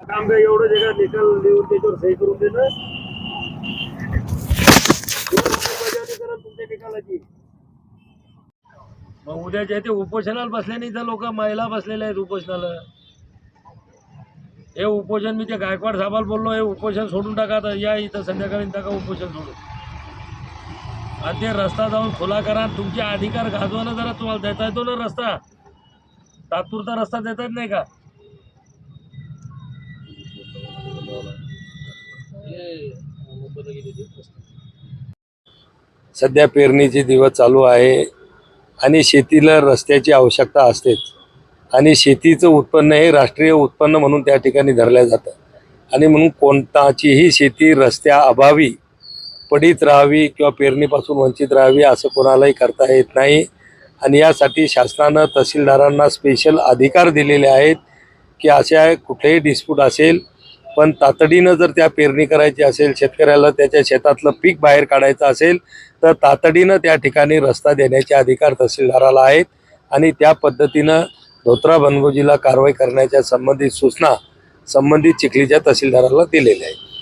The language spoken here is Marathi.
काम काय एवढं जे का निकाल लिहून त्याच्यावर सही करून देणं तुमच्या निकालाची। मग उद्याच्या ते उपोषणाला बसले नाही तर लोक महिला बसलेल्या आहेत उपोषणाला। हे उपोषण मी ते गायकवाड साहेबाला बोललो, हे उपोषण सोडून टाका, तर या इथं संध्याकाळी टाका उपोषण सोडून, आणि ते रस्ता जाऊन खुला करा। तुमचे अधिकार गाजवायला जरा तुम्हाला देता येतो ना रस्ता, तात्पुरता रस्ता देता येत नाही का? सध्या पेरणीचे दिवस चालू आहे आणि शेतीला रस्त्याची आवश्यकता असतेच, आणि शेतीचं उत्पन्न हे राष्ट्रीय उत्पन्न म्हणून त्या ठिकाणी धरलं जातं, आणि म्हणून कोणताचीही शेती रस्त्याअभावी पडीत राहावी किंवा पेरणीपासून वंचित राहावी असं कोणालाही करता येत नाही। आणि यासाठी शासनानं तहसीलदारांना स्पेशल अधिकार दिलेले आहेत की अशा कुठलेही डिस्प्यूट असेल पण तातडीनं जर त्या पेरणी करायची असेल, शेतकऱ्याला त्याच्या शेतातलं पीक बाहेर काढायचं असेल तर तातडीनं त्या ठिकाणी रस्ता देण्याचे अधिकार तहसीलदाराला आहेत, आणि त्या पद्धतीनं धोत्रा बनगोजीला कारवाई करण्याच्या संबंधित सूचना संबंधित चिखलीच्या तहसीलदाराला दिलेल्या आहेत।